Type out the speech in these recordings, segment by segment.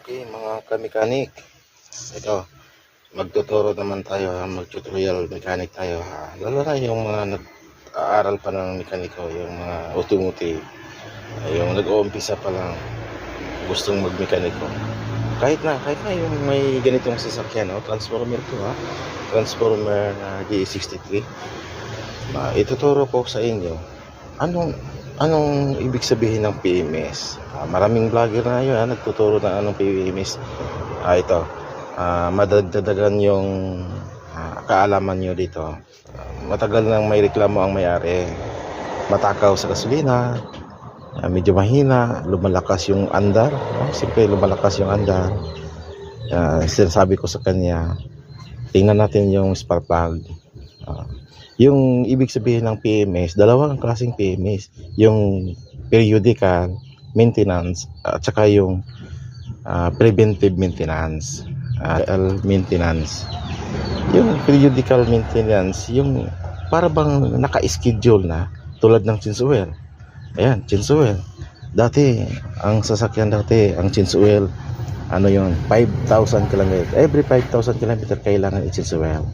Okay, mga kamekanik, ito, magtuturo naman tayo, mag-tutorial mechanic tayo, lalo na yung mga nag-aaral pa ng mekaniko, yung mga automotive, yung nag-uumpisa pa lang gustong mag-mekaniko. Kahit na yung may ganitong sasakyan, transformer to, transformer na GE63. Ituturo ko sa inyo anong ibig sabihin ng PMS. Maraming vlogger na yun, nagtuturo na anong PMS. Ito, madagdagan yung kaalaman nyo dito. Matagal nang may reklamo ang may-ari, matakaw sa gasolina, medyo mahina, lumalakas yung andar. Siyempre lumalakas yung andar. Sinasabi ko sa kanya, tingnan natin yung spark plug. Yung ibig sabihin ng PMS, dalawang klaseng PMS, yung periodical maintenance at saka yung preventive maintenance, maintenance. Yung periodical maintenance, yung para bang naka-schedule na, tulad ng change oil. Ayan, change oil. Dati, ang sasakyan dati, ang change oil, 5,000 km. Every 5,000 km kailangan i-change oil.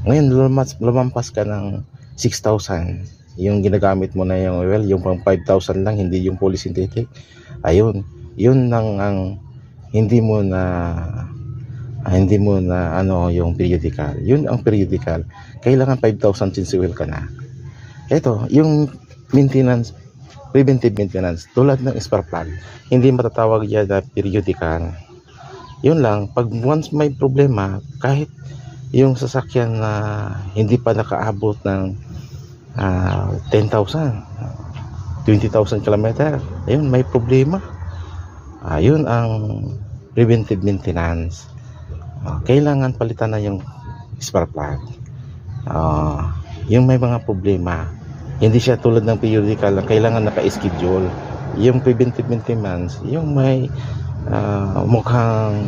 Ngayon, lumampas ka ng 6,000. Yung ginagamit mo na yung oil, yung pang 5,000 lang, hindi yung polysynthetic. Ayun, yun ang hindi mo na yung periodical. Yun ang periodical. Kailangan 5,000 change oil ka na. Ito, yung maintenance, preventive maintenance, tulad ng spark plug, hindi matatawag yan na periodical. Yun lang, pag once may problema, kahit yung sasakyan na hindi pa nakaabot ng 10,000, 20,000 km, ayun, may problema. Yun ang preventive maintenance. Kailangan palitan na yung spark plug. Yung may mga problema, hindi siya tulad ng periodical, kailangan naka-schedule. Yung preventive maintenance, yung may mukhang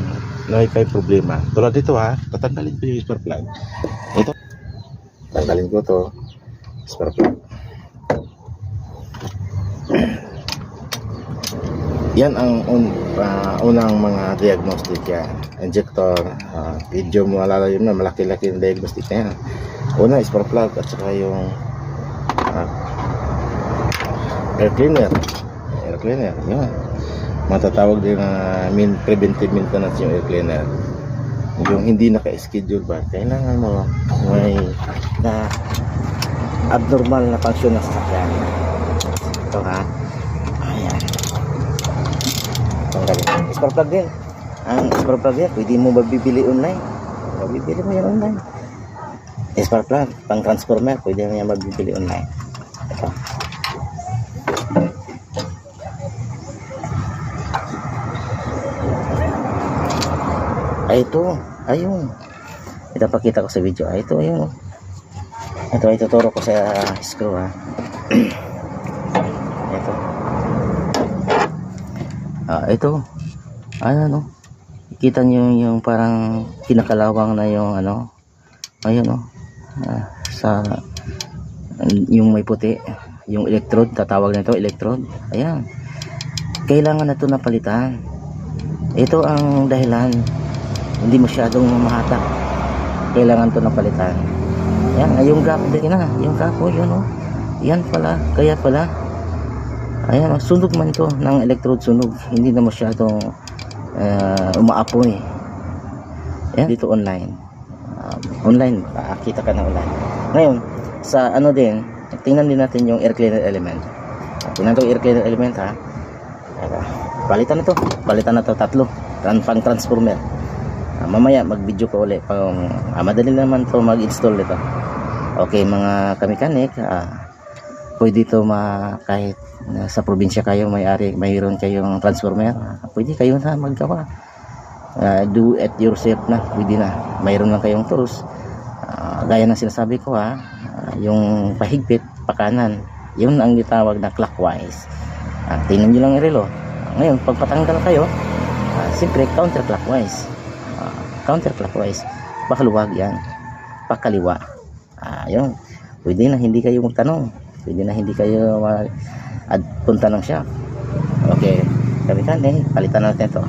may problema. Tulad dito, tatanggalin ko yung spark plug. Ito, tanggalin ko to spark plug. Yan ang unang mga diagnostic yan. Injector, video mo alala yun na malaki-laki yung diagnostic na yan. Una, spark plug at saka yung air cleaner. Yun. Matatawag din na preventive maintenance yung air cleaner. Yung hindi naka-schedule ba, kailangan mo may na abnormal na function na sasakyan. Ito ayan. Spark plug din. Ang spark plug yan, pwede mo mabibili online. Mabibili mo yan online. Spark plug, pang transformer, pwede mo yan mabibili online. Ito. Ito, ayun. Ipapakita ko sa video. Ito, ayun. Ito, ituturo ko sa screw, Ito. Ito. Ayan, Kita nyo yung parang kinakalawang na yung ayun, sa yung may puti, yung electrode, tatawag na ito, electrode. Ayan. Kailangan na ito napalitan. Ito ang dahilan. Hindi masyadong mahatak. Kailangan to napalitan. Yan, yung gap din yung gap yun, yan pala, kaya pala. Ayan, sunog man to ng electrode, sunog. Hindi na masyadong umaapoy. Yan, dito online. Online, kita ka na online. Ngayon, sa din, tingnan din natin yung air cleaner element. Tingnan to air cleaner element, Palitan na to, tatlo. Pang transformer. Mamaya mag-video ko ulit pang madali naman to mag-install nito. Okay, mga kamekanik, pwede to kahit sa probinsya kayo mayroon kayong transformer, pwede kayo na maggawa. Do it yourself na, pwede na. Mayroon lang kayong tools. Gaya ng sinasabi ko, yung pahigpit, pakanan, yun ang gitawag na clockwise. Tingnan nyo lang yung relo. Ngayon, pag patanggal kayo, siyempre counterclockwise. Pakaluwag yan, pakaliwa. Yun, pwede na hindi kayo magtanong, pwede na hindi kayo punta ng shop. Okay, kamekanik, palitan natin ito.